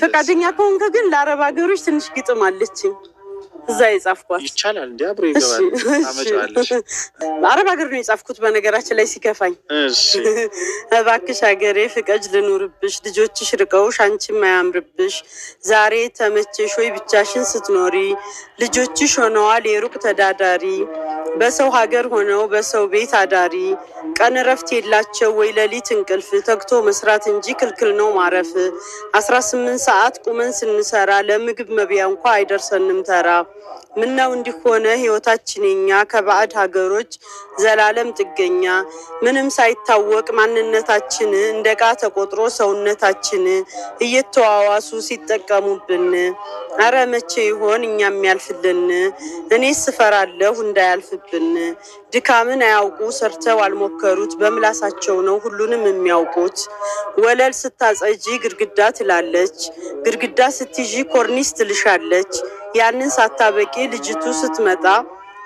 ፈቃደኛ ከሆንክ ግን ለአረብ ሀገሮች ትንሽ ግጥም አለችኝ እዛ የጻፍኳት ይቻላል እንዴ አብሮ ይገባል አመጫለሽ አረብ ሀገር ነው የጻፍኩት በነገራችን ላይ ሲከፋኝ እሺ እባክሽ ሀገሬ ፍቀጅ ልኑርብሽ ልጆችሽ ርቀውሽ አንቺም አያምርብሽ ዛሬ ተመቸሽ ወይ ብቻሽን ስትኖሪ ልጆችሽ ሆነዋል የሩቅ ተዳዳሪ በሰው ሀገር ሆነው በሰው ቤት አዳሪ ቀን ረፍት የላቸው ወይ ሌሊት እንቅልፍ ተግቶ መስራት እንጂ ክልክል ነው ማረፍ 18 ሰዓት ቁመን ስንሰራ ለምግብ መብያ እንኳን አይደርሰንም ተራ ምነው እንዲሆነ ህይወታችንኛ ከባዕድ ሀገሮች ዘላለም ጥገኛ ምንም ሳይታወቅ ማንነታችን እንደቃ ተቆጥሮ ሰውነታችን እየተዋዋሱ ሲጠቀሙብን አረ መቼ ይሆን እኛም ያልፍልን እኔስ እፈራለሁ እንዳያልፍብን ድካምን አያውቁ ሰርተው አልሞከሩት በምላሳቸው ነው ሁሉንም የሚያውቁት ወለል ስታጸጂ ግድግዳ ትላለች ግድግዳ ስትይጂ ኮርኒስ ትልሻለች ያንን ሳታበቂ ልጅቱ ስትመጣ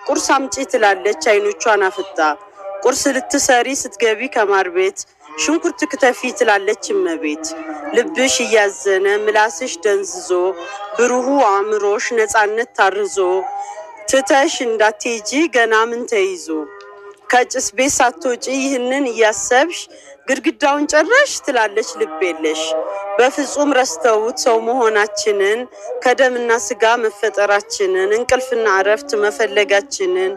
ቁርስ አምጪ ትላለች አይኖቿን አፍጣ ቁርስ ልትሰሪ ስትገቢ ከማር ቤት ሽንኩርት ክትፊ ትላለች እመቤት ልብሽ እያዘነ ምላስሽ ደንዝዞ ብሩሁ አእምሮሽ ነፃነት ታርዞ ትተሽ እንዳትሄጂ ገና ምን ተይዞ ከጭስ ቤት ሳትወጪ ይህንን እያሰብሽ ግድግዳውን ጨረሽ ትላለች ልብ የለሽ በፍጹም ረስተውት ሰው መሆናችንን ከደምና ስጋ መፈጠራችንን እንቅልፍና አረፍት መፈለጋችንን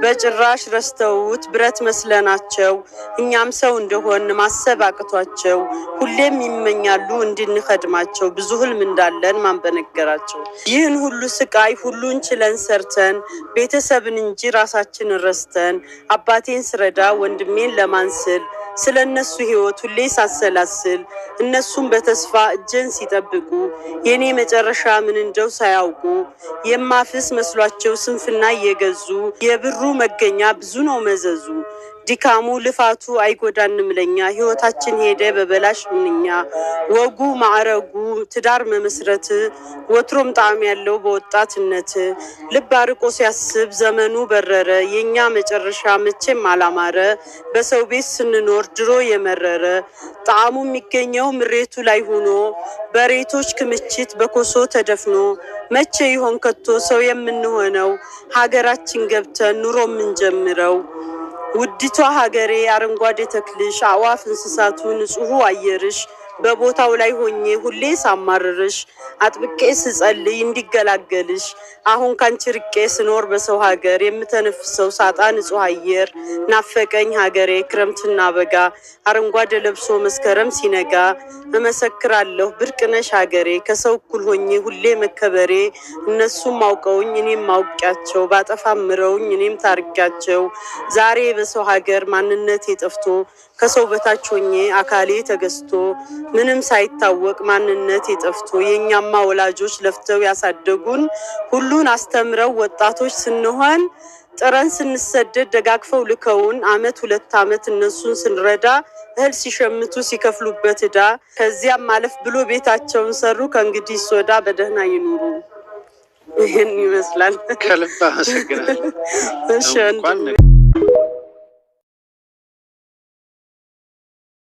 በጭራሽ ረስተውት ብረት መስለናቸው እኛም ሰው እንደሆን ማሰብ አቅቷቸው ሁሌም ይመኛሉ እንድንኸድማቸው ብዙ ህልም እንዳለን ማንበነገራቸው ይህን ሁሉ ስቃይ ሁሉን ችለን ሰርተን ቤተሰብን እንጂ ራሳችንን ረስተን አባቴን ስረዳ ወንድሜን ለማንስል ስለነሱ ህይወት ሁሌ ሳሰላስል እነሱም በተስፋ እጄን ሲጠብቁ የኔ መጨረሻ ምን እንደው ሳያውቁ የማፍስ መስሏቸው ስንፍና እየገዙ የብሩ መገኛ ብዙ ነው መዘዙ ድካሙ ልፋቱ አይጎዳንም ለኛ ህይወታችን ሄደ በበላሽ ምንኛ ወጉ ማዕረጉ ትዳር መመስረት ወትሮም ጣዕም ያለው በወጣትነት ልብ አርቆ ሲያስብ ዘመኑ በረረ የኛ መጨረሻ መቼም አላማረ በሰው ቤት ስንኖር ድሮ የመረረ ጣዕሙ የሚገኘው ምሬቱ ላይ ሆኖ በሬቶች ክምችት በኮሶ ተደፍኖ መቼ ይሆን ከቶ ሰው የምንሆነው ሀገራችን ገብተን ኑሮ የምንጀምረው ውዲቷ ሀገሬ አረንጓዴ ተክልሽ አዋፍ እንስሳቱ ንጹህ አየርሽ በቦታው ላይ ሆኜ ሁሌ ሳማርርሽ አጥብቄ ስጸልይ እንዲገላገልሽ አሁን ካንቺ ርቄ ስኖር በሰው ሀገር የምተነፍሰው ሳጣ ንጹህ አየር ናፈቀኝ ሀገሬ ክረምትና በጋ አረንጓዴ ለብሶ መስከረም ሲነጋ እመሰክራለሁ ብርቅነሽ ሀገሬ ከሰው እኩል ሆኜ ሁሌ መከበሬ እነሱም አውቀውኝ እኔም አውቂያቸው ባጠፋም ምረውኝ እኔም ታርቂያቸው ዛሬ በሰው ሀገር ማንነቴ ጠፍቶ ከሰው በታች ሆኜ አካሌ ተገዝቶ ምንም ሳይታወቅ ማንነቴ ጠፍቶ የኛማ ወላጆች ለፍተው ያሳደጉን ሁሉን አስተምረው ወጣቶች ስንሆን ጥረን ስንሰደድ ደጋግፈው ልከውን አመት 2 አመት እነሱን ስንረዳ እህል ሲሸምቱ ሲከፍሉበት ዕዳ ከዚያም ማለፍ ብሎ ቤታቸውን ሰሩ ከእንግዲህ ሶዳ በደህና ይኑሩ ይሄን ይመስላል ከልብ አመሰግናለሁ። እሺ